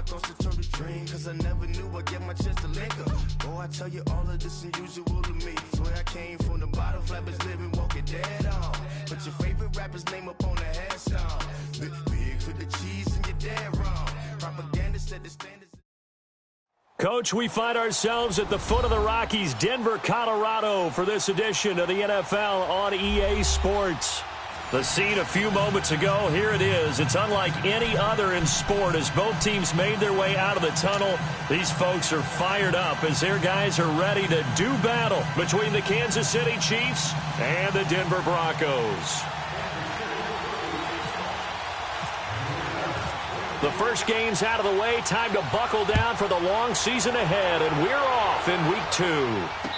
thoughts to turn to dream, cause I never knew I'd get my chance to link up. Oh, I tell you all of this unusual to me. Swear I came from the bottom, flappers living, walking dead on. Put your favorite rapper's name up on the headstone. Big for the cheese and you're dead wrong. Propaganda said the standards. Coach, we find ourselves at the foot of the Rockies, Denver, Colorado, for this edition of the NFL on EA Sports. The scene a few moments ago, here it is. It's unlike any other in sport as both teams made their way out of the tunnel. These folks are fired up as their guys are ready to do battle between the Kansas City Chiefs and the Denver Broncos. The first game's out of the way. Time to buckle down for the long season ahead, and we're off in Week 2.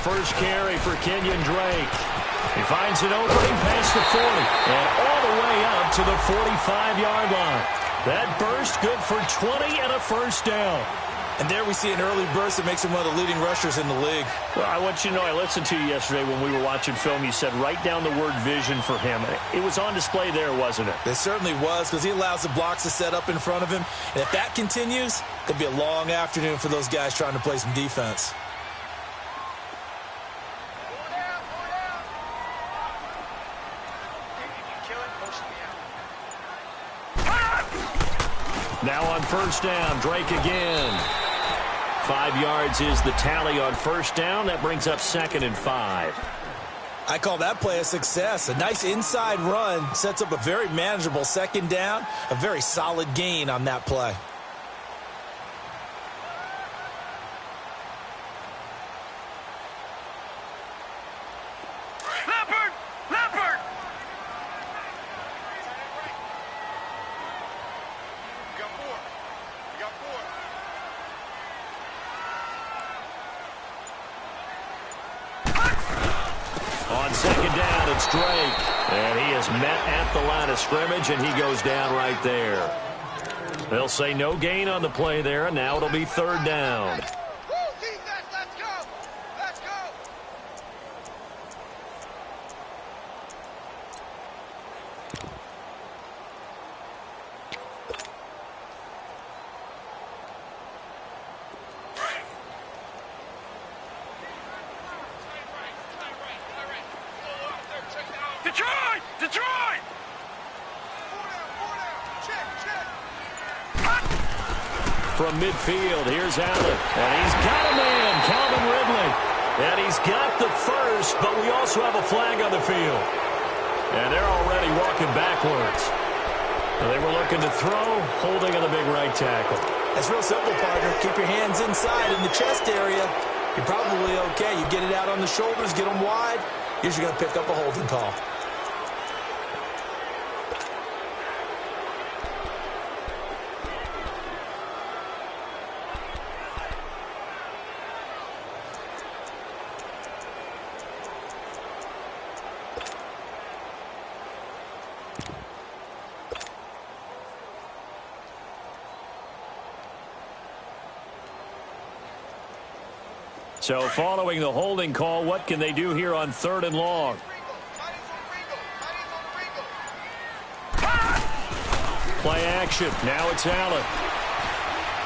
First carry for Kenyon Drake. He finds an opening past the 40 and all the way up to the 45-yard line. That burst good for 20 and a first down. And there we see an early burst that makes him one of the leading rushers in the league. Well, I want you to know, I listened to you yesterday when we were watching film. You said write down the word vision for him. It was on display there, wasn't it? It certainly was, because he allows the blocks to set up in front of him. And if that continues, it'll be a long afternoon for those guys trying to play some defense. Now on first down, Drake again. 5 yards is the tally on first down. That brings up 2nd and 5. I call that play a success. A nice inside run sets up a very manageable 2nd down. A very solid gain on that play. Drake, and he is met at the line of scrimmage, and he goes down right there. They'll say no gain on the play there, and now it'll be 3rd down. From midfield, here's Allen, and he's got a man, Calvin Ridley. And he's got the first, but we also have a flag on the field. And they're already walking backwards. They were looking to throw, holding on the big right tackle. That's real simple, partner. Keep your hands inside in the chest area. You're probably okay. You get it out on the shoulders, get them wide. Usually going to pick up a holding call. So following the holding call, what can they do here on 3rd and long? Play action. Now it's Allen.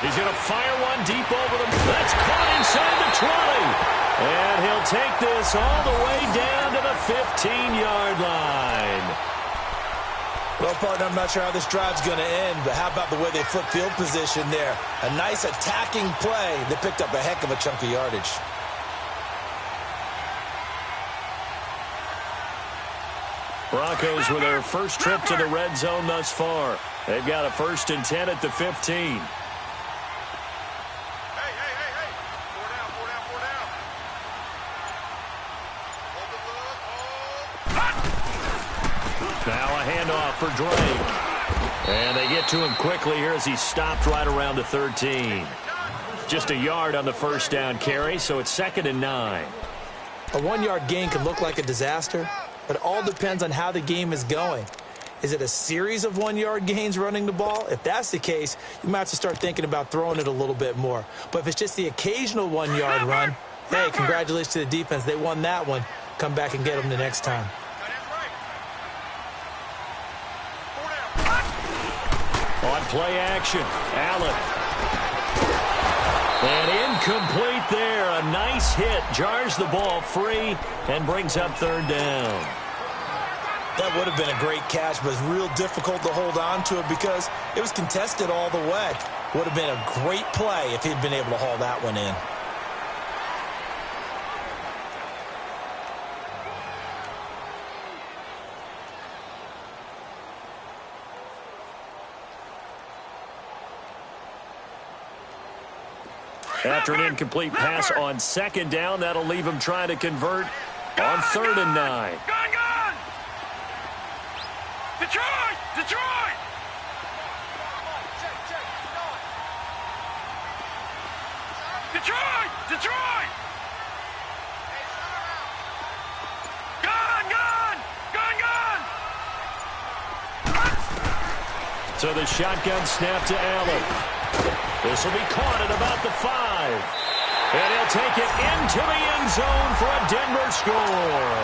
He's going to fire one deep over them. That's caught inside the 20. And he'll take this all the way down to the 15-yard line. Well, partner, I'm not sure how this drive's going to end, but how about the way they flip field position there? A nice attacking play that picked up a heck of a chunk of yardage. Broncos with their first trip to the red zone thus far. They've got a 1st and 10 at the 15. Now a handoff for Drake. And they get to him quickly here as he stopped right around the 13. Just a yard on the first down carry, so it's 2nd and 9. A 1-yard gain can look like a disaster, but it all depends on how the game is going. Is it a series of 1-yard gains running the ball? If that's the case, you might have to start thinking about throwing it a little bit more. But if it's just the occasional 1-yard run, hey, congratulations to the defense. They won that one. Come back and get them the next time. On play action, Allen. And incomplete there. A nice hit. Jars the ball free and brings up 3rd down. That would have been a great catch, but it's real difficult to hold on to it because it was contested all the way. Would have been a great play if he'd been able to haul that one in. After an incomplete pass on 2nd down, that'll leave him trying to convert on 3rd and 9. Gone! Detroit! Detroit! Detroit! Detroit! Gone! So the shotgun snap to Allen. This will be caught at about the 5. And he'll take it into the end zone for a Denver score.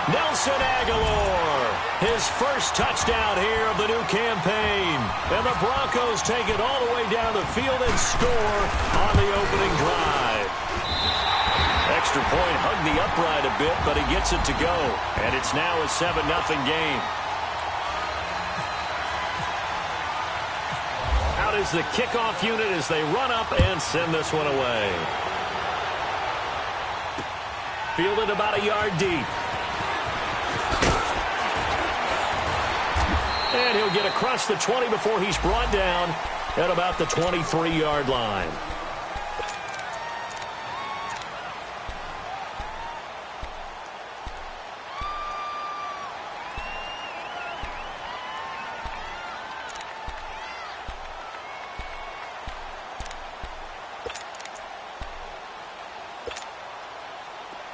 Nelson Aguilar, his first touchdown here of the new campaign. And the Broncos take it all the way down the field and score on the opening drive. Extra point hugged the upright a bit, but he gets it to go. And it's now a 7-0 game. Out is the kickoff unit as they run up and send this one away. Fielded about a yard deep. And he'll get across the 20 before he's brought down at about the 23-yard line.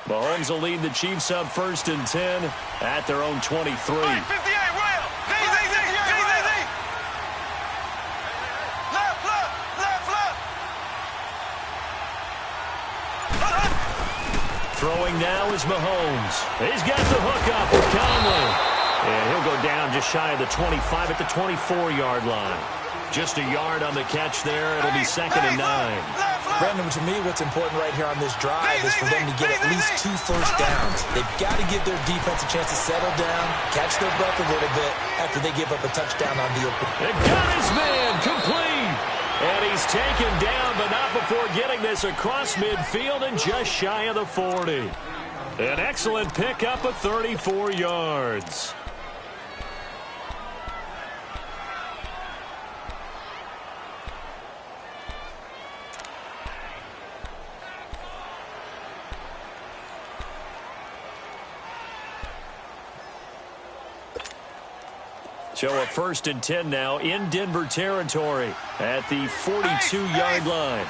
Mahomes will lead the Chiefs up 1st and 10 at their own 23. 58, Will! Left! Throwing now is Mahomes. He's got the hook up with Conley. And he'll go down just shy of the 25 at the 24-yard line. Just a yard on the catch there. It'll be 2nd and 9. Brandon, to me, what's important right here on this drive is for them to get at least 2 first downs. They've got to give their defense a chance to settle down, catch their breath a little bit after they give up a touchdown on the open. They got his man complete. And he's taken down, but not before getting this across midfield and just shy of the 40. An excellent pickup of 34 yards. So a 1st and 10 now in Denver territory at the 42-yard line.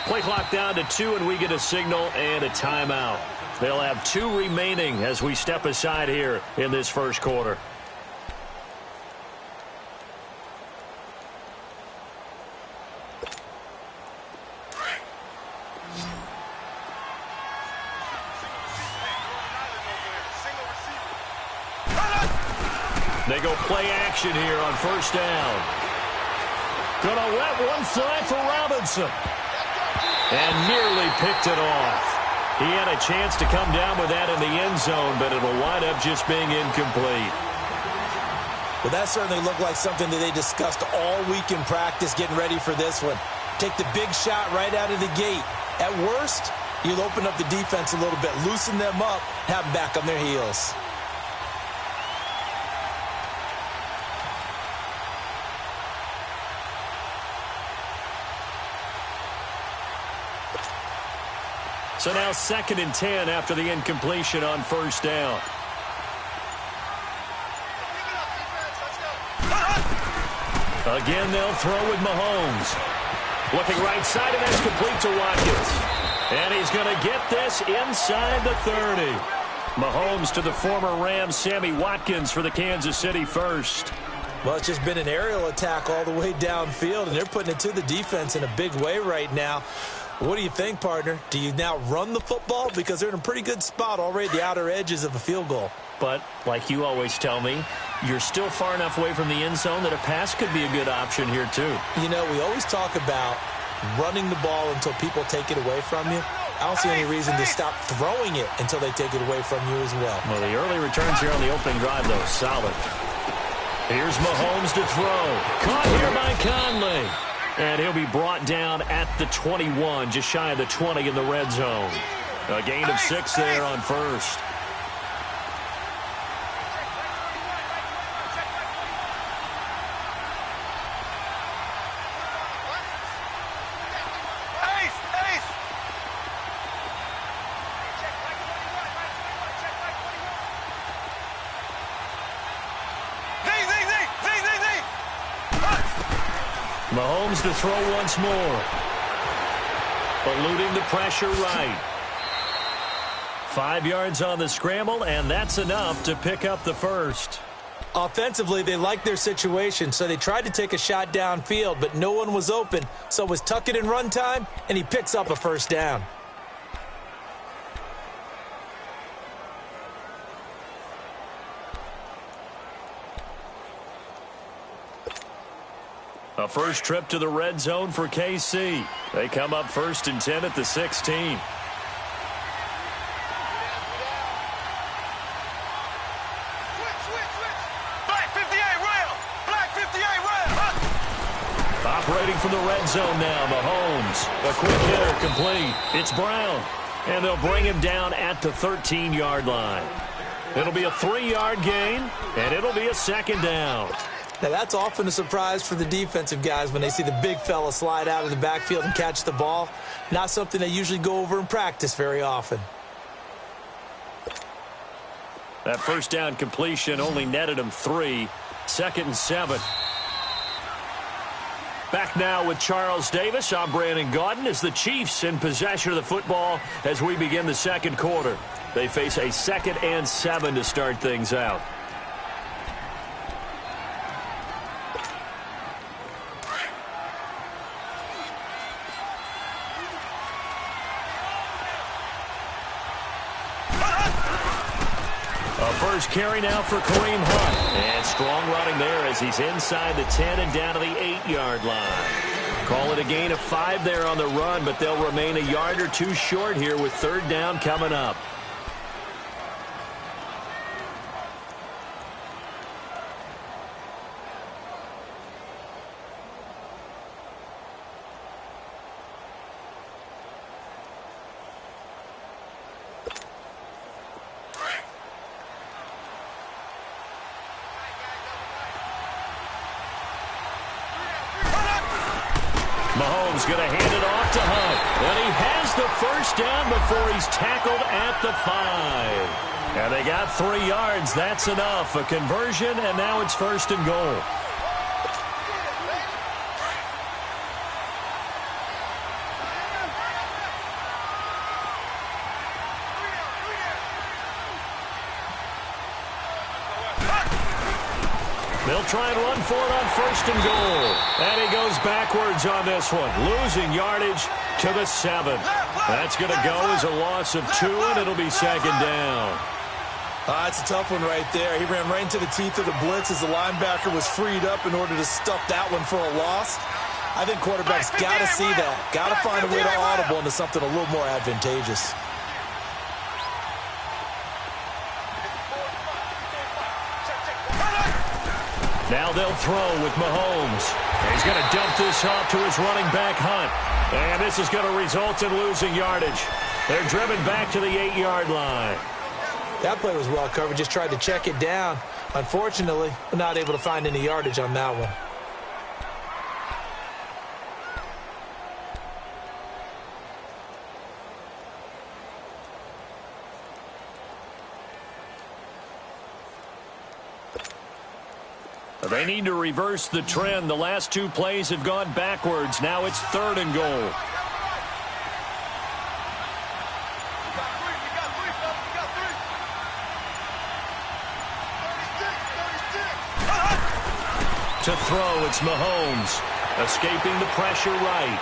Play clock down to 2, and we get a signal and a timeout. They'll have 2 remaining as we step aside here in this first quarter. They go play action here on 1st down. Gonna let one fly for Robinson. And nearly picked it off. He had a chance to come down with that in the end zone, but it'll wind up just being incomplete. Well, that certainly looked like something that they discussed all week in practice getting ready for this one. Take the big shot right out of the gate. At worst, you'll open up the defense a little bit, loosen them up, have them back on their heels. So now 2nd and 10 after the incompletion on first down. Again, they'll throw with Mahomes. Looking right side, and that's complete to Watkins. And he's going to get this inside the 30. Mahomes to the former Rams, Sammy Watkins for the Kansas City first. Well, it's just been an aerial attack all the way downfield, and they're putting it to the defense in a big way right now. What do you think, partner? Do you now run the football? Because they're in a pretty good spot already at the outer edges of a field goal. But, like you always tell me, you're still far enough away from the end zone that a pass could be a good option here, too. You know, we always talk about running the ball until people take it away from you. I don't see any reason to stop throwing it until they take it away from you as well. Well, the early returns here on the opening drive, though, solid. Here's Mahomes to throw. Caught here by Conley. And he'll be brought down at the 21, just shy of the 20 in the red zone. A gain of 6 there on first. Mahomes to throw once more. Eluding the pressure right. 5 yards on the scramble, and that's enough to pick up the first. Offensively, they liked their situation, so they tried to take a shot downfield, but no one was open. So it was tuck it in run time, and he picks up a first down. A first trip to the red zone for KC. They come up 1st and 10 at the 16. Operating from the red zone now, Mahomes. A quick hitter complete. It's Brown. And they'll bring him down at the 13-yard line. It'll be a 3-yard gain, and it'll be a 2nd down. Now, that's often a surprise for the defensive guys when they see the big fella slide out of the backfield and catch the ball. Not something they usually go over in practice very often. That first down completion only netted him 3. 2nd and 7. Back now with Charles Davis. I'm Brandon Gaudin as the Chiefs in possession of the football as we begin the second quarter. They face a 2nd and 7 to start things out. First carry now for Kareem Hunt. And strong running there as he's inside the 10 and down to the 8-yard line. Call it a gain of 5 there on the run, but they'll remain a yard or 2 short here with 3rd down coming up. Mahomes going to hand it off to Hunt. And he has the first down before he's tackled at the 5. And they got 3 yards. That's enough. A conversion, and now it's 1st and goal. They'll try and run for it on 1st and goal. And he goes backwards on this one, losing yardage to the 7. That's going to go as a loss of 2, and it'll be 2nd down. That's a tough one right there. He ran right into the teeth of the blitz as the linebacker was freed up in order to stuff that one for a loss. I think quarterbacks got to see that. Got to find a way to audible into something a little more advantageous. Now they'll throw with Mahomes. He's going to dump this off to his running back, Hunt. And this is going to result in losing yardage. They're driven back to the 8-yard line. That play was well covered. Just tried to check it down. Unfortunately, we're not able to find any yardage on that one. They need to reverse the trend. The last 2 plays have gone backwards. Now it's 3rd and goal. To throw, it's Mahomes. Escaping the pressure right.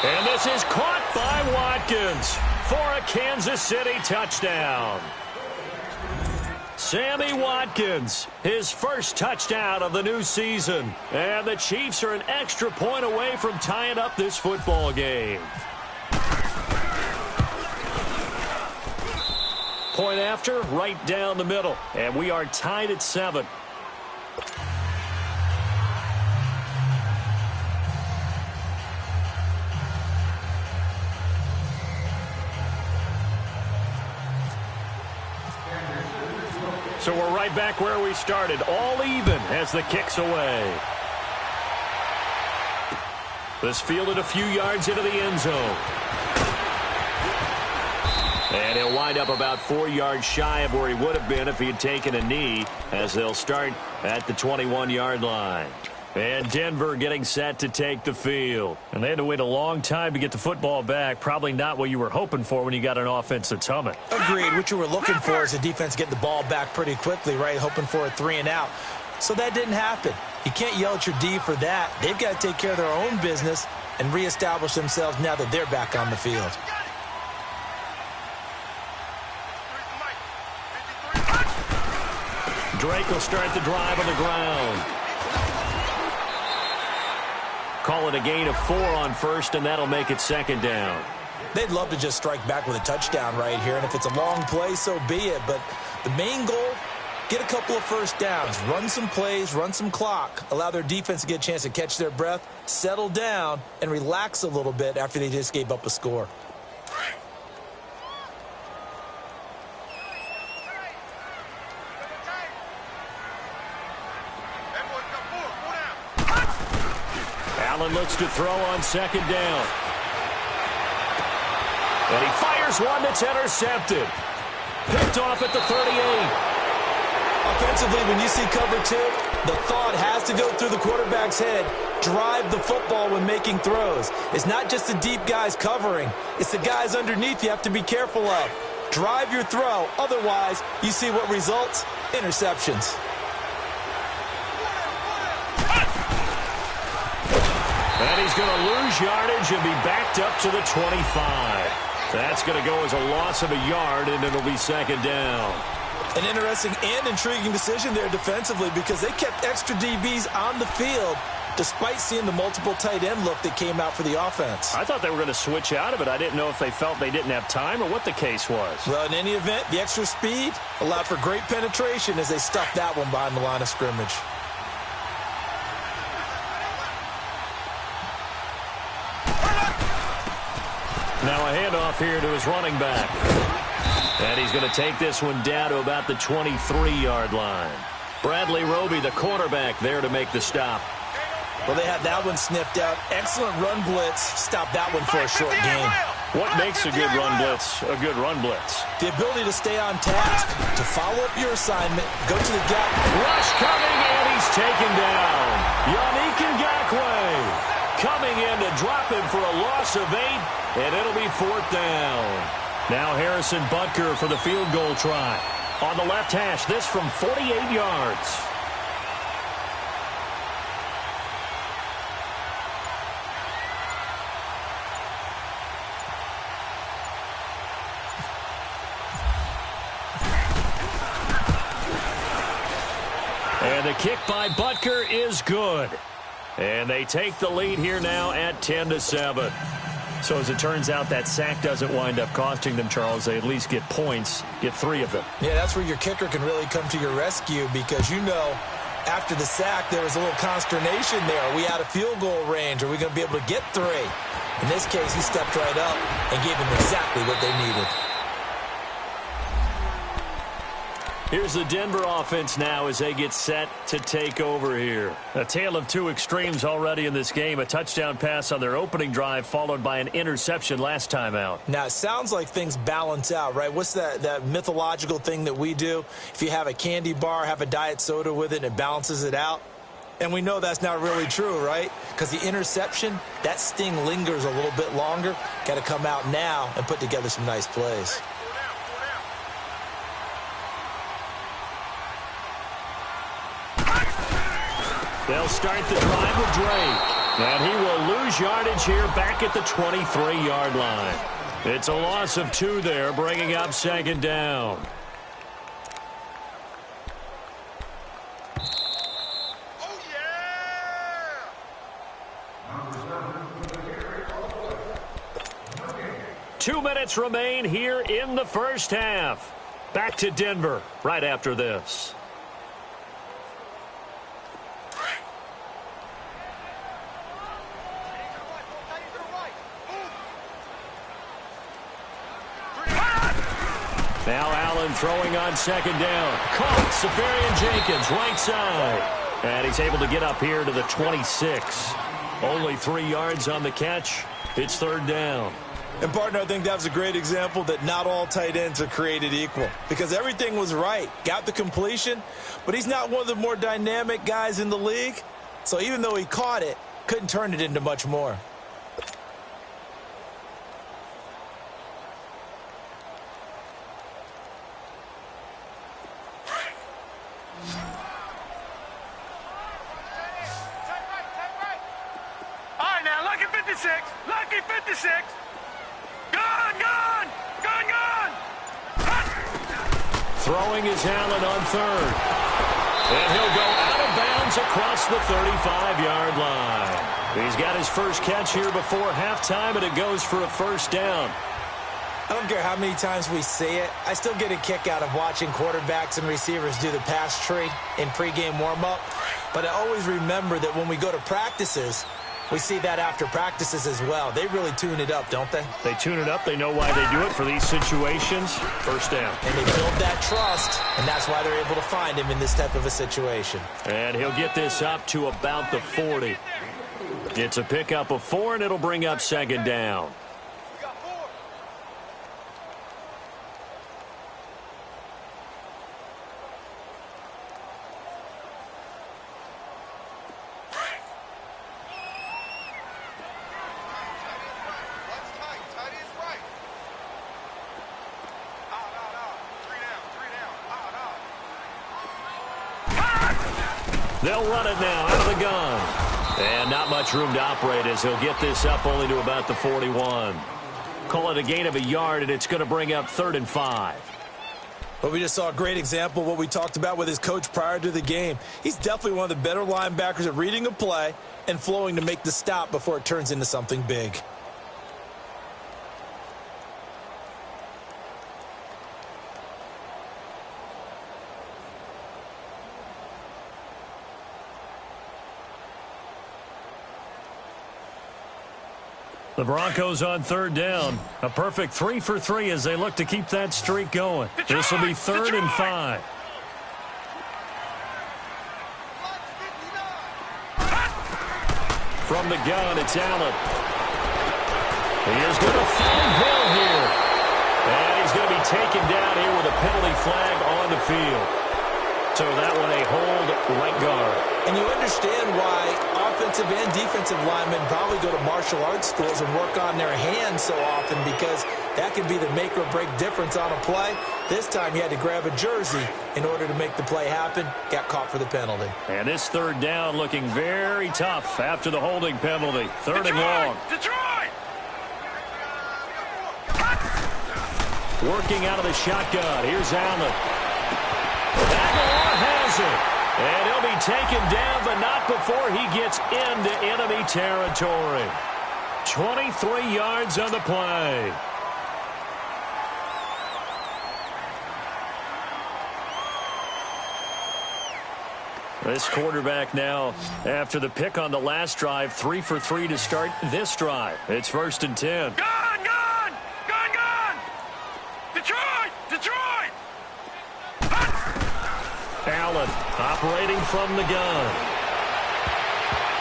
And this is caught by Watkins for a Kansas City touchdown. Sammy Watkins, his first touchdown of the new season. And the Chiefs are an extra point away from tying up this football game. Point after, right down the middle. And we are tied at 7. So we're right back where we started, all even as the kick's away. This fielded a few yards into the end zone. And he'll wind up about 4 yards shy of where he would have been if he had taken a knee, as they'll start at the 21-yard line. And Denver getting set to take the field. And they had to wait a long time to get the football back. Probably not what you were hoping for when you got an offense that's humming. Agreed. What you were looking for is a defense getting the ball back pretty quickly, right? Hoping for a 3 and out. So that didn't happen. You can't yell at your D for that. They've got to take care of their own business and reestablish themselves now that they're back on the field. Drake will start the drive on the ground. Call it a gain of 4 on first, and that'll make it 2nd down. They'd love to just strike back with a touchdown right here, and if it's a long play, so be it. But the main goal, get a couple of first downs, run some plays, run some clock, allow their defense to get a chance to catch their breath, settle down, and relax a little bit after they just gave up a score. Allen looks to throw on 2nd down. And he fires one that's intercepted. Picked off at the 38. Offensively, when you see cover 2, the thought has to go through the quarterback's head. Drive the football when making throws. It's not just the deep guys covering. It's the guys underneath you have to be careful of. Drive your throw. Otherwise, you see what results? Interceptions. And he's going to lose yardage and be backed up to the 25. That's going to go as a loss of a yard, and it'll be 2nd down. An interesting and intriguing decision there defensively because they kept extra DBs on the field despite seeing the multiple tight end look that came out for the offense. I thought they were going to switch out of it. I didn't know if they felt they didn't have time or what the case was. Well, in any event, the extra speed allowed for great penetration as they stuffed that one behind the line of scrimmage. Now a handoff here to his running back. And he's going to take this one down to about the 23-yard line. Bradley Roby, the quarterback, there to make the stop. Well, they had that one sniffed out. Excellent run blitz. Stop that one for a short gain. What makes a good run blitz a good run blitz? The ability to stay on task, to follow up your assignment, go to the gap. Rush coming, and he's taken down. Yannick Ngakoue coming in to drop him for a loss of 8, and it'll be 4th down. Now Harrison Butker for the field goal try. On the left hash, this from 48 yards. And the kick by Butker is good. And they take the lead here now at 10-7. So as it turns out, that sack doesn't wind up costing them, Charles. They at least get points, get 3 of them. Yeah, that's where your kicker can really come to your rescue because you know After the sack, there was a little consternation there. Are we out of field goal range? Are we going to be able to get 3? In this case, he stepped right up and gave them exactly what they needed. Here's the Denver offense now as they get set to take over here. A tale of two extremes already in this game. A touchdown pass on their opening drive followed by an interception last time out. Now, it sounds like things balance out, right? What's that mythological thing that we do? If you have a candy bar, have a diet soda with it, and it balances it out. And we know that's not really true, right? Because the interception, that sting lingers a little bit longer. Got to come out now and put together some nice plays. They'll start the drive with Drake. And he will lose yardage here back at the 23-yard line. It's a loss of 2 there, bringing up 2nd down. Oh, yeah! 2 minutes remain here in the first half. Back to Denver right after this. Now Allen throwing on 2nd down. Caught. Safarian Jenkins, right side. And he's able to get up here to the 26. Only 3 yards on the catch. It's 3rd down. And, partner, I think that was a great example that not all tight ends are created equal. Because everything was right. Got the completion, but he's not one of the more dynamic guys in the league. So even though he caught it, couldn't turn it into much more. Lucky 56. Gone. Throwing is Allen on 3rd. And he'll go out of bounds across the 35-yard line. He's got his first catch here before halftime, and it goes for a 1st down. I don't care how many times we see it. I still get a kick out of watching quarterbacks and receivers do the pass tree in pregame warm-up. But I always remember that when we go to practices, we see that after practices as well. They really tune it up, don't they? They tune it up. They know why they do it for these situations. 1st down. And they build that trust, and that's why they're able to find him in this type of a situation. And he'll get this up to about the 40. It's a pickup of 4, and it'll bring up 2nd down. They'll run it now out of the gun. And not much room to operate as he'll get this up only to about the 41. Call it a gain of a yard, and it's going to bring up 3rd and 5. Well, we just saw a great example of what we talked about with his coach prior to the game. He's definitely one of the better linebackers at reading a play and flowing to make the stop before it turns into something big. The Broncos on 3rd down. A perfect 3 for 3 as they look to keep that streak going. This will be 3rd and 5. From the gun, it's Allen. He is going to find Hill here. And he's going to be taken down here with a penalty flag on the field. So that one a hold right guard. And you understand why offensive and defensive linemen probably go to martial arts schools and work on their hands so often, because that can be the make or break difference on a play. This time he had to grab a jersey in order to make the play happen. Got caught for the penalty. And this 3rd down looking very tough after the holding penalty. 3rd and long. Detroit! Working out of the shotgun. Here's Allen. Aguilar has it. And he'll be taken down, but not before he gets into enemy territory. 23 yards on the play. This quarterback now, after the pick on the last drive, 3 for 3 to start this drive. It's 1st and 10. Gone! Detroit! Allen operating from the gun.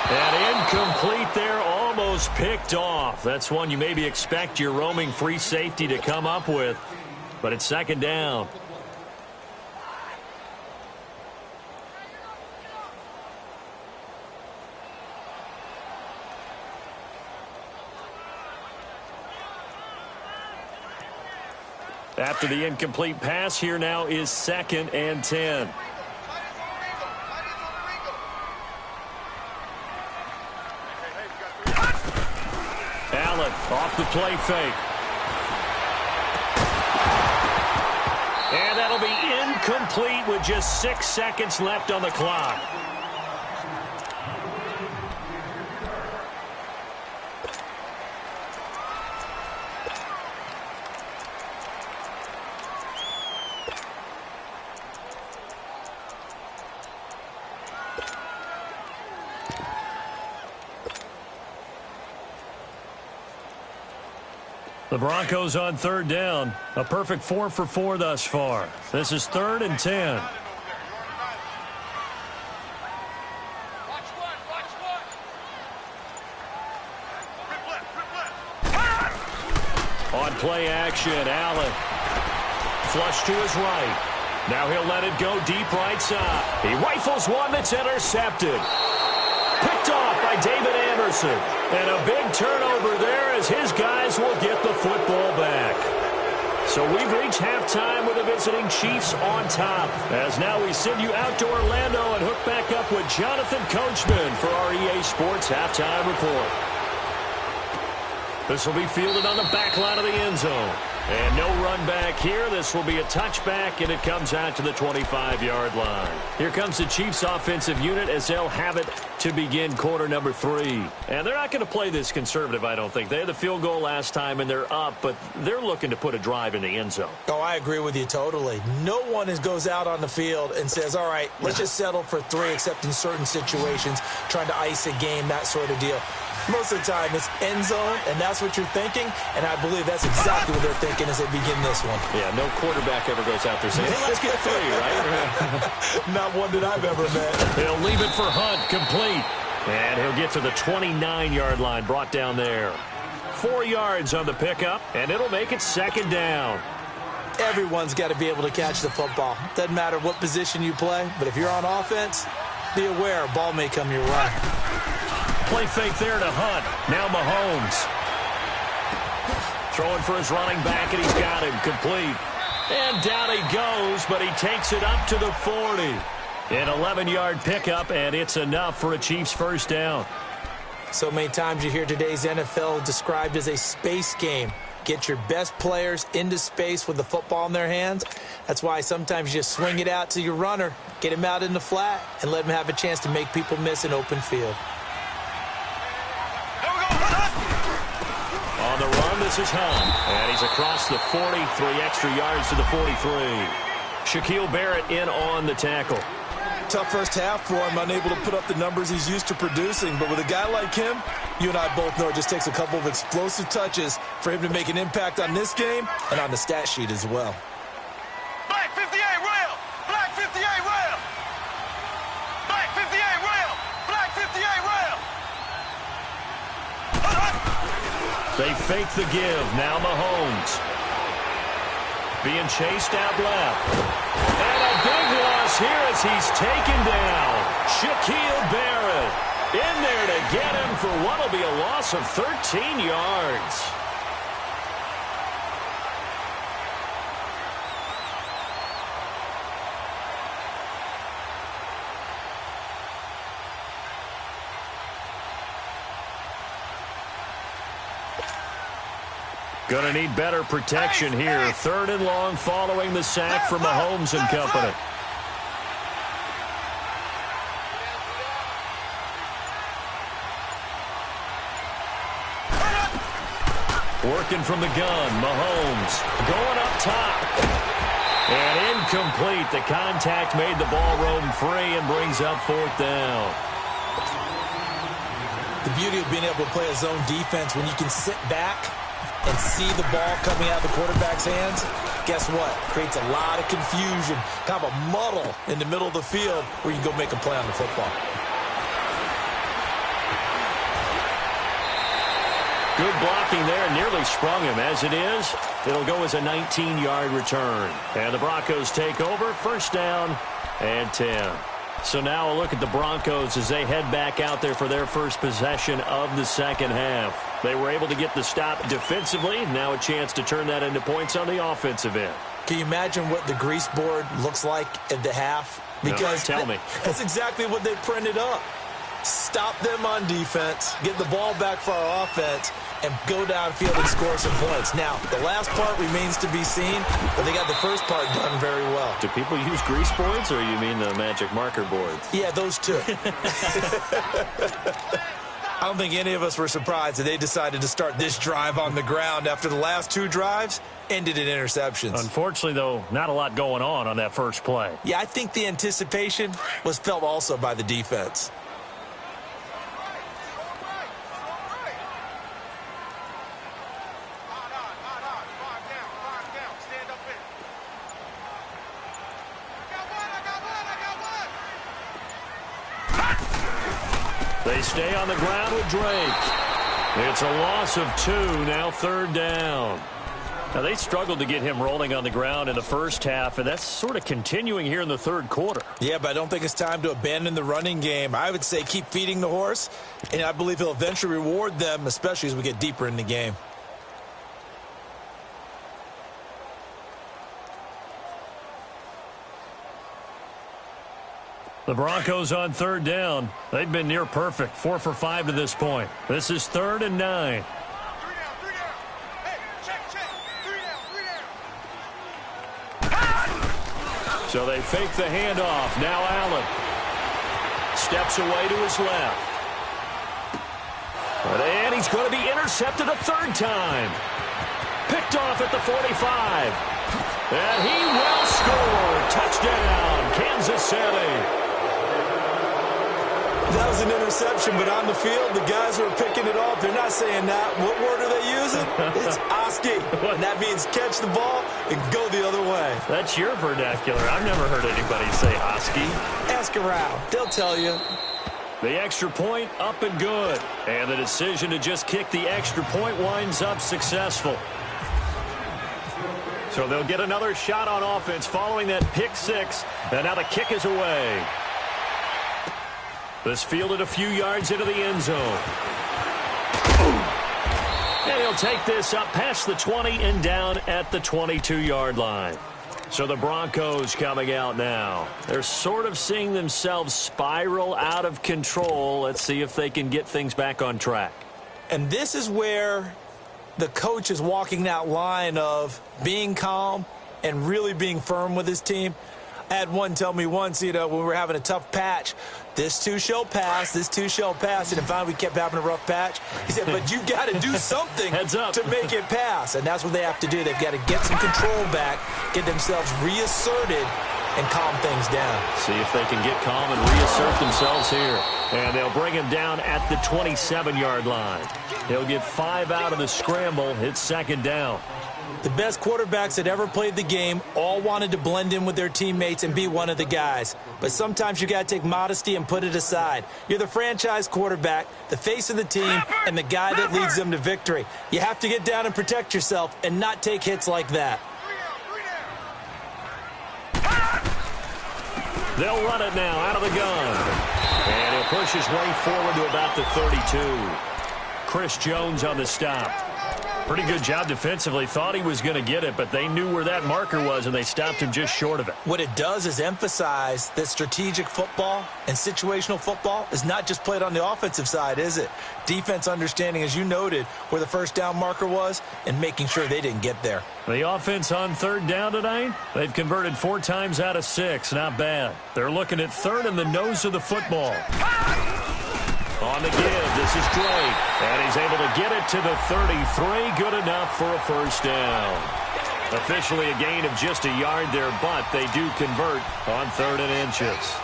And incomplete there, almost picked off. That's one you maybe expect your roaming free safety to come up with. But it's 2nd down. After the incomplete pass, here now is 2nd and 10. Allen off the play fake. And that'll be incomplete with just 6 seconds left on the clock. The Broncos on 3rd down. A perfect 4 for 4 thus far. This is 3rd and 10. On play action, Allen. Flush to his right. Now he'll let it go deep right side. He rifles one that's intercepted. Picked off by David Anderson. And a big turnover there as his guys will get the football back. So we've reached halftime with the visiting Chiefs on top. As now we send you out to Orlando and hook back up with Jonathan Coachman for our EA Sports Halftime Report. This will be fielded on the back line of the end zone. And no run back here. This will be a touchback, and it comes out to the 25-yard line. Here comes the Chiefs offensive unit as they'll have it to begin quarter number 3. And they're not going to play this conservative, I don't think. They had the field goal last time, and they're up, but they're looking to put a drive in the end zone. Oh, I agree with you totally. No one goes out on the field and says, all right, let's just settle for 3, except in certain situations, trying to ice a game, that sort of deal. Most of the time, it's end zone, and that's what you're thinking, and I believe that's exactly what they're thinking as they begin this one. Yeah, no quarterback ever goes out there saying, hey, let's get 3, right? Not one that I've ever met. He'll leave it for Hunt, complete. And he'll get to the 29-yard line, brought down there. 4 yards on the pickup, and it'll make it 2nd down. Everyone's got to be able to catch the football. Doesn't matter what position you play, but if you're on offense, be aware a ball may come your way. Play fake there to Hunt. Now Mahomes. Throwing for his running back, and he's got him complete. And down he goes, but he takes it up to the 40. An 11-yard pickup, and it's enough for a Chiefs 1st down. So many times you hear today's NFL described as a space game. Get your best players into space with the football in their hands. That's why sometimes you just swing it out to your runner, get him out in the flat, and let him have a chance to make people miss an open field. On the run, this is Hunt. And he's across the 40, 3 extra yards to the 43. Shaquille Barrett in on the tackle. Tough first half for him, unable to put up the numbers he's used to producing. But with a guy like him, you and I both know it just takes a couple of explosive touches for him to make an impact on this game and on the stat sheet as well. Black 58 rail! Black 58 rail! Black 58 rail! Black 58 rail! They fake the give. Now Mahomes. Being chased out left. And a big loss here as he's taken down. Shaquille Barrett in there to get him for what will be a loss of 13 yards. Going to need better protection here. 3rd and long following the sack from Mahomes and company. Working from the gun, Mahomes going up top. And incomplete. The contact made the ball roam free and brings up 4th down. The beauty of being able to play a zone defense when you can sit back and see the ball coming out of the quarterback's hands, guess what? Creates a lot of confusion, kind of a muddle in the middle of the field where you can go make a play on the football. Good blocking there, nearly sprung him. As it is, it'll go as a 19-yard return. And the Broncos take over, 1st down and 10. So now a look at the Broncos as they head back out there for their first possession of the second half. They were able to get the stop defensively. Now a chance to turn that into points on the offensive end. Can you imagine what the grease board looks like at the half? Because no, tell me. That's exactly what they printed up. Stop them on defense, get the ball back for our offense, and go downfield and score some points. Now, the last part remains to be seen, but they got the first part done very well. Do people use grease boards, or you mean the magic marker boards? Yeah, those two. I don't think any of us were surprised that they decided to start this drive on the ground after the last 2 drives ended in interceptions. Unfortunately, though, not a lot going on that first play. Yeah, I think the anticipation was felt also by the defense. They stay on the ground with Drake. It's a loss of 2, now 3rd down. Now, they struggled to get him rolling on the ground in the first half, and that's sort of continuing here in the 3rd quarter. Yeah, but I don't think it's time to abandon the running game. I would say keep feeding the horse, and I believe he'll eventually reward them, especially as we get deeper in the game. The Broncos on 3rd down. They've been near perfect, 4 for 5 to this point. This is 3rd and 9. 3 down. Hey, check. 3 down. So they fake the handoff. Now Allen steps away to his left. And he's going to be intercepted a 3rd time. Picked off at the 45. And he will score. Touchdown, Kansas City. That was an interception, but on the field, the guys who are picking it off, they're not saying that. What word are they using? It's Oski, and that means catch the ball and go the other way. That's your vernacular. I've never heard anybody say Oski. Ask around. They'll tell you. The extra point up and good. And the decision to just kick the extra point winds up successful. So they'll get another shot on offense following that pick 6. And now the kick is away. This fielded a few yards into the end zone. And he'll take this up past the 20 and down at the 22-yard line. So the Broncos coming out now. They're sort of seeing themselves spiral out of control. Let's see if they can get things back on track. And this is where the coach is walking that line of being calm and really being firm with his team. I had one tell me once, when we were having a tough patch, this too shall pass, this too shall pass. And finally we kept having a rough patch. He said, but you got to do something to make it pass. And that's what they have to do. They've got to get some control back, get themselves reasserted, and calm things down. See if they can get calm and reassert themselves here. And they'll bring him down at the 27-yard line. He'll get 5 out of the scramble. It's 2nd down. The best quarterbacks that ever played the game all wanted to blend in with their teammates and be one of the guys. But sometimes you got to take modesty and put it aside. You're the franchise quarterback, the face of the team, and the guy that leads them to victory. You have to get down and protect yourself and not take hits like that. They'll run it now out of the gun. And he'll push his way forward to about the 32. Chris Jones on the stop. Pretty good job defensively. Thought he was going to get it, but they knew where that marker was, and they stopped him just short of it. What it does is emphasize that strategic football and situational football is not just played on the offensive side, is it? Defense understanding, as you noted, where the first down marker was and making sure they didn't get there. The offense on 3rd down tonight, they've converted 4 times out of 6. Not bad. They're looking at 3rd and the nose of the football. On the give, this is Drake. And he's able to get it to the 33. Good enough for a first down. Officially a gain of just a yard there, but they do convert on 3rd and inches.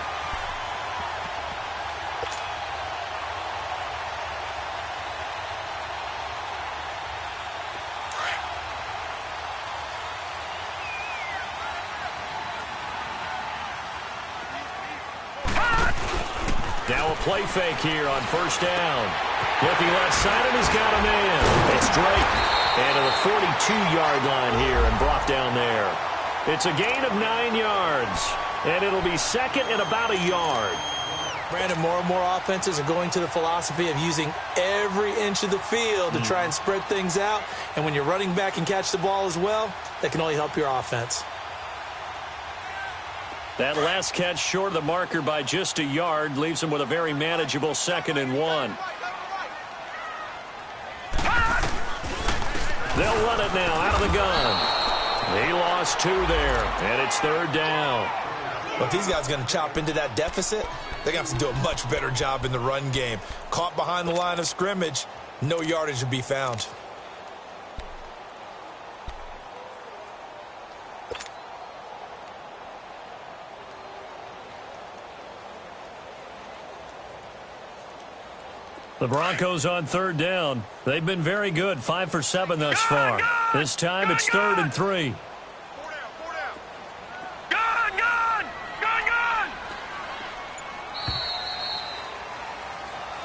Now a play fake here on 1st down. Looking left side, and he's got a man. It's Drake. And to the 42-yard line here and brought down there. It's a gain of 9 yards. And it'll be 2nd and about a yard. Brandon, more and more offenses are going to the philosophy of using every inch of the field to try and spread things out. And when you're running back and catch the ball as well, that can only help your offense. That last catch short of the marker by just a yard leaves him with a very manageable 2nd and 1. They'll run it now out of the gun. He lost 2 there, and it's 3rd down. Well, if these guys are going to chop into that deficit, they're going to have to do a much better job in the run game. Caught behind the line of scrimmage, no yardage to be found. The Broncos on 3rd down. They've been very good, 5 for 7 thus far. This time it's 3rd and 3.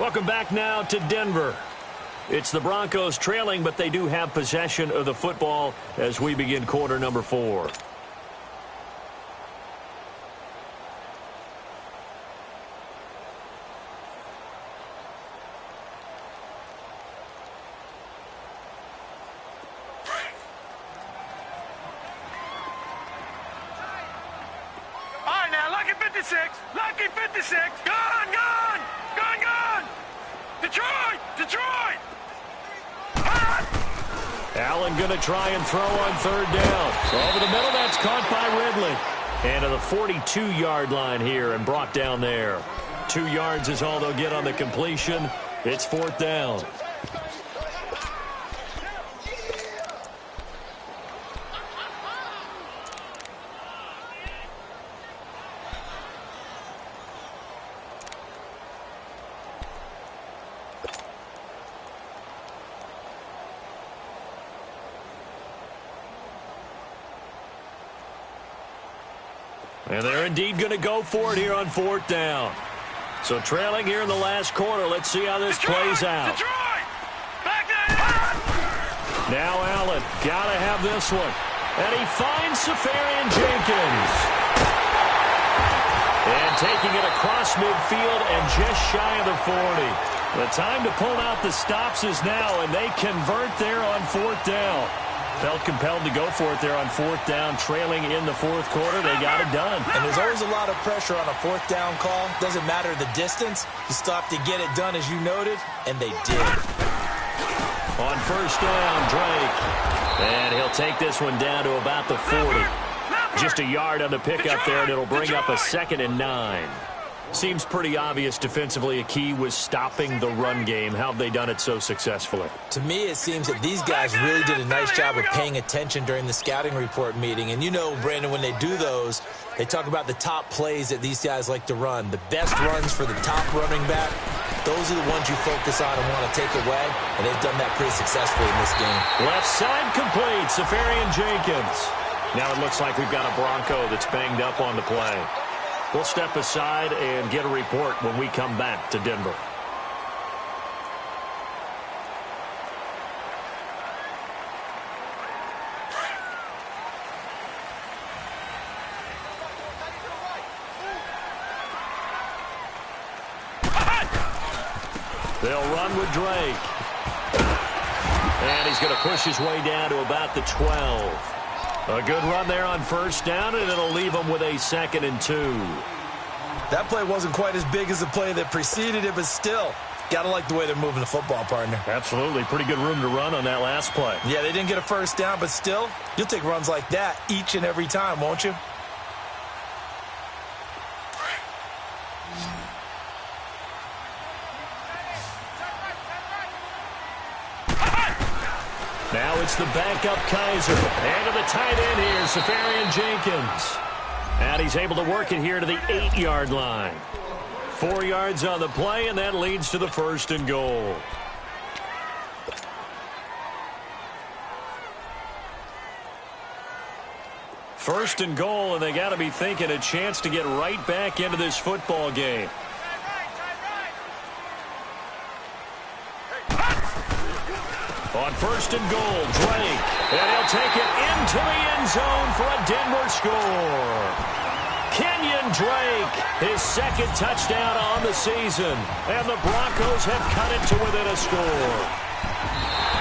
Welcome back now to Denver. It's the Broncos trailing, but they do have possession of the football as we begin quarter number 4. Lucky 56. Gone. Detroit. Allen going to try and throw on 3rd down. Over the middle, that's caught by Ridley. And to the 42-yard line here and brought down there. 2 yards is all they'll get on the completion. It's 4th down. And they're indeed going to go for it here on 4th down. So trailing here in the last quarter. Let's see how this plays out. Now Allen, got to have this one. And he finds Safarian Jenkins. And taking it across midfield and just shy of the 40. The time to pull out the stops is now, and they convert there on 4th down. Felt compelled to go for it there on 4th down, trailing in the 4th quarter. They got it done. And there's always a lot of pressure on a 4th down call. Doesn't matter the distance. You still have to get it done, as you noted, and they did. On 1st down, Drake. And he'll take this one down to about the 40. Just a yard on the pickup there, and it'll bring up a 2nd and 9. Seems pretty obvious defensively a key was stopping the run game. How have they done it so successfully? To me, it seems that these guys really did a nice job of paying attention during the scouting report meeting. And you know, Brandon, when they do those, they talk about the top plays that these guys like to run. The best runs for the top running back, those are the ones you focus on and want to take away. And they've done that pretty successfully in this game. Left side complete, Safarian Jenkins. Now it looks like we've got a Bronco that's banged up on the play. We'll step aside and get a report when we come back to Denver. They'll run with Drake. And he's going to push his way down to about the 12. A good run there on 1st down, and it'll leave him with a 2nd and 2. That play wasn't quite as big as the play that preceded it, but still, gotta like the way they're moving the football, partner. Absolutely. Pretty good room to run on that last play. Yeah, they didn't get a 1st down, but still, you'll take runs like that each and every time, won't you? Now it's the backup Kaiser. And to the tight end here, Safarian Jenkins. And he's able to work it here to the 8-yard line. 4 yards on the play, and that leads to the 1st and goal. First and goal, and they got to be thinking a chance to get right back into this football game. On 1st and goal, Drake, and he'll take it into the end zone for a Denver score. Kenyon Drake, his 2nd touchdown on the season, and the Broncos have cut it to within a score.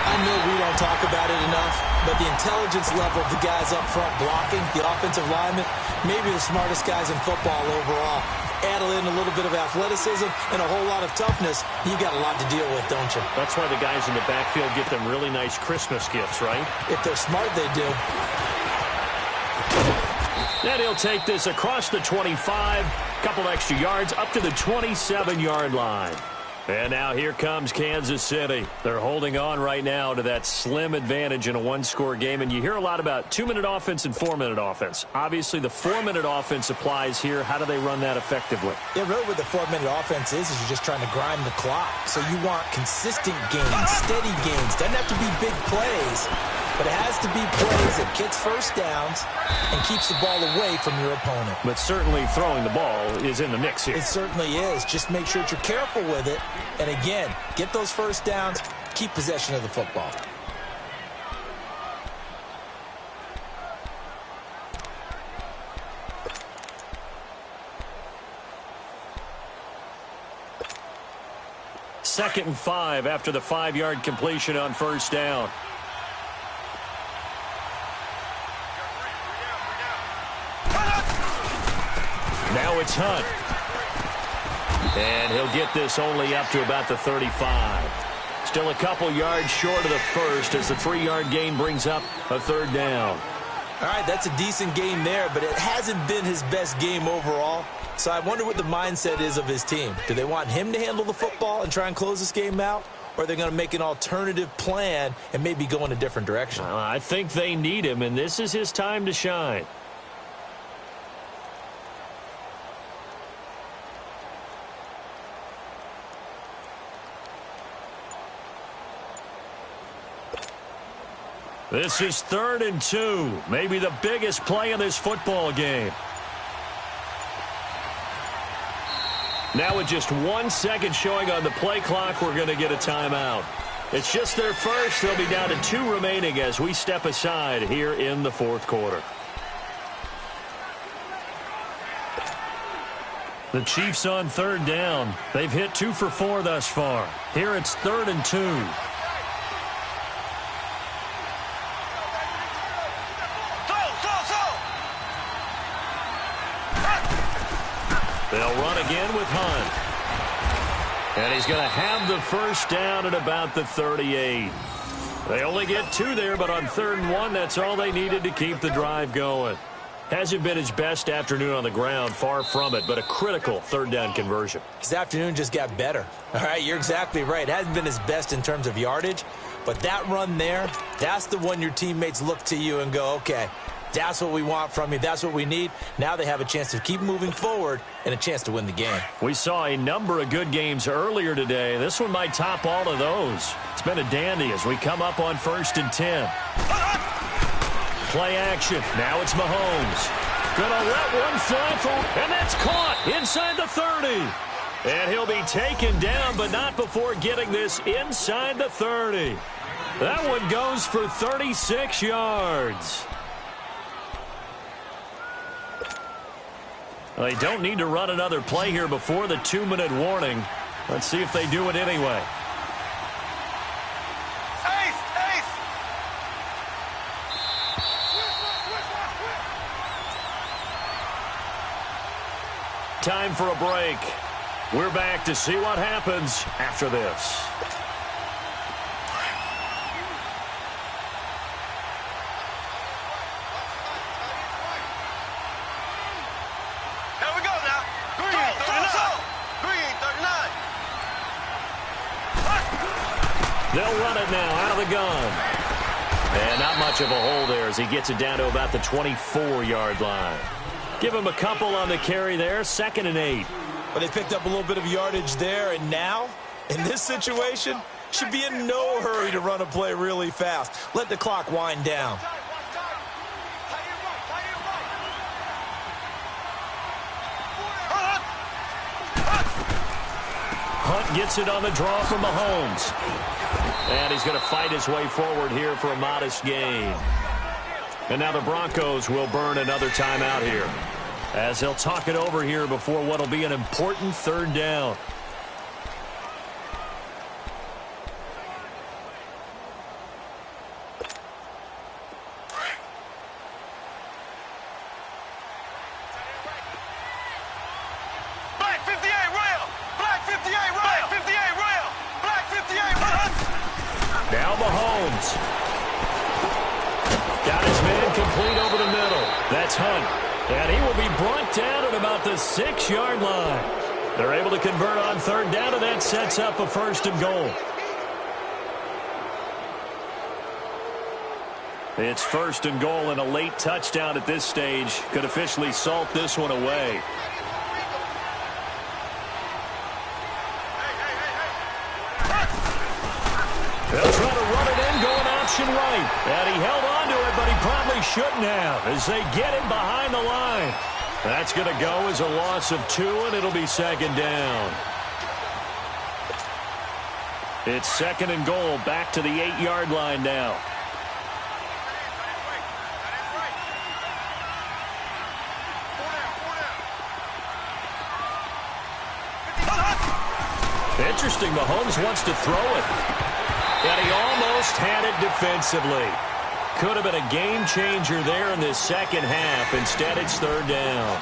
I know we don't talk about it enough, but the intelligence level of the guys up front blocking, the offensive linemen, maybe the smartest guys in football overall. Add in a little bit of athleticism and a whole lot of toughness, you got a lot to deal with, don't you? That's why the guys in the backfield get them really nice Christmas gifts, right? If they're smart, they do. Then he'll take this across the 25, couple extra yards, up to the 27-yard line. And now here comes Kansas City. They're holding on right now to that slim advantage in a one-score game. And you hear a lot about 2-minute offense and 4-minute offense. Obviously, the 4-minute offense applies here. How do they run that effectively? Yeah, really what the 4-minute offense is you're just trying to grind the clock. So you want consistent gains, steady gains. Doesn't have to be big plays, but it has to be plays that gets first downs and keeps the ball away from your opponent. But certainly throwing the ball is in the mix here. It certainly is. Just make sure that you're careful with it. And again, get those first downs, keep possession of the football. Second and 5 after the 5-yard completion on first down. Now it's Hunt. And he'll get this only up to about the 35. Still a couple yards short of the first as the 3-yard gain brings up a 3rd down. All right, that's a decent game there, but it hasn't been his best game overall. So I wonder what the mindset is of his team. Do they want him to handle the football and try and close this game out? Or are they going to make an alternative plan and maybe go in a different direction? I think they need him, and this is his time to shine. This is 3rd and 2, maybe the biggest play in this football game. Now with just 1 second showing on the play clock, we're going to get a timeout. It's just their first. They'll be down to 2 remaining as we step aside here in the 4th quarter. The Chiefs on 3rd down. They've hit 2 for 4 thus far. Here it's 3rd and 2. They'll run again with Hunt. And he's going to have the first down at about the 38. They only get 2 there, but on 3rd and 1, that's all they needed to keep the drive going. Hasn't been his best afternoon on the ground, far from it, but a critical 3rd down conversion. His afternoon just got better. All right, you're exactly right. It hasn't been his best in terms of yardage, but that run there, that's the one your teammates look to you and go, okay, that's what we want from you. That's what we need. Now they have a chance to keep moving forward and a chance to win the game. We saw a number of good games earlier today. This one might top all of those. It's been a dandy as we come up on 1st and 10. Play action. Now it's Mahomes. Gonna let one fly for, and that's caught inside the 30. And he'll be taken down, but not before getting this inside the 30. That one goes for 36 yards. They don't need to run another play here before the 2-minute warning. Let's see if they do it anyway. Time for a break. We're back to see what happens after this. They'll run it now out of the gun. And not much of a hole there as he gets it down to about the 24-yard line. Give him a couple on the carry there, 2nd and 8. But they picked up a little bit of yardage there, and now, in this situation, should be in no hurry to run a play really fast. Let the clock wind down. Hunt gets it on the draw from Mahomes. And he's going to fight his way forward here for a modest gain. And now the Broncos will burn another timeout here, as they'll talk it over here before what will be an important 3rd down. Black 58 rail! Black 58 rail! Black 58 rail! Black 58 rail! Now Mahomes. Got his man complete over the middle. That's Hunt. And he will be brought down at about the 6-yard line. They're able to convert on 3rd down, and that sets up a 1st and goal. It's 1st and goal, and a late touchdown at this stage could officially salt this one away. They'll try to run it in, going option right. And he held on to it, but he probably shouldn't have as they get him behind the line. That's going to go as a loss of 2, and it'll be 2nd down. It's 2nd and goal, back to the 8-yard line now. Interesting, Mahomes wants to throw it. And he almost had it defensively. Could have been a game changer there in this 2nd half. Instead, it's 3rd down.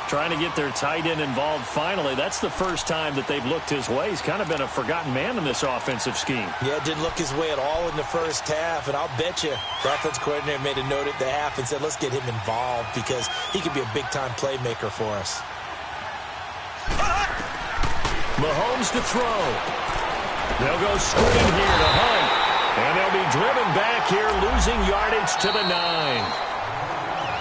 Trying to get their tight end involved finally. That's the first time that they've looked his way. He's kind of been a forgotten man in this offensive scheme. Yeah, didn't look his way at all in the first half. And I'll bet you the offense coordinator made a note at the half and said, let's get him involved because he could be a big-time playmaker for us. Mahomes to throw. They'll go screen here to Hunt. And they'll be driven back here, losing yardage to the 9.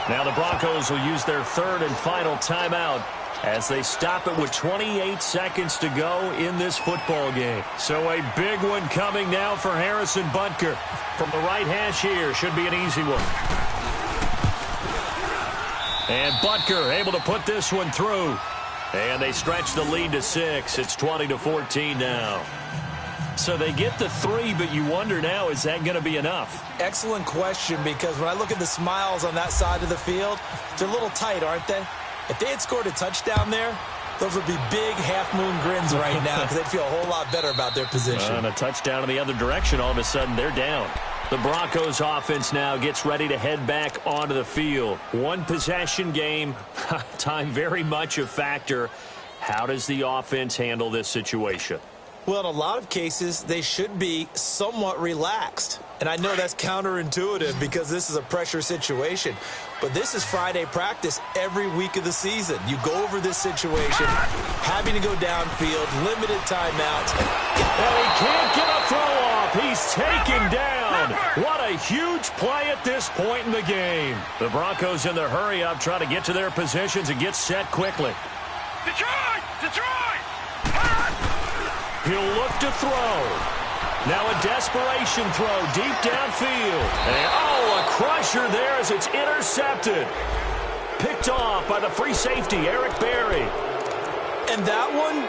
Now the Broncos will use their 3rd and final timeout as they stop it with 28 seconds to go in this football game. So a big one coming now for Harrison Butker. From the right hash here, should be an easy one. And Butker able to put this one through. And they stretch the lead to 6. It's 20-14 now. So they get the 3, but you wonder now, is that going to be enough? Excellent question, because when I look at the smiles on that side of the field, they're a little tight, aren't they? If they had scored a touchdown there, those would be big half-moon grins right now because they'd feel a whole lot better about their position. And a touchdown in the other direction, all of a sudden they're down. The Broncos offense now gets ready to head back onto the field. One possession game, time very much a factor. How does the offense handle this situation? Well, in a lot of cases, they should be somewhat relaxed. And I know that's counterintuitive because this is a pressure situation. But this is Friday practice every week of the season. You go over this situation, having to go downfield, limited timeouts. And he can't get a throw off. He's taken down. What a huge play at this point in the game. The Broncos in the hurry-up try to get to their positions and get set quickly. Detroit! Detroit! He'll look to throw. Now a desperation throw deep downfield. And, oh, a crusher there as it's intercepted. Picked off by the free safety, Eric Berry. And that one,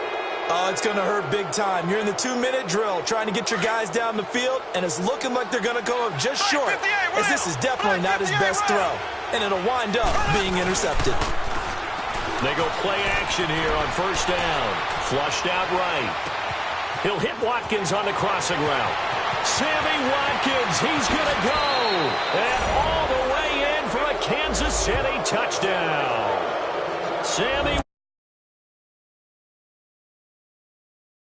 it's going to hurt big time. You're in the 2-minute drill trying to get your guys down the field, and it's looking like they're going to go up just short, as this is definitely not his best throw. And it'll wind up being intercepted. They go play action here on first down. Flushed out right. He'll hit Watkins on the crossing route. Sammy Watkins, he's going to go. And all the way in for a Kansas City touchdown. Sammy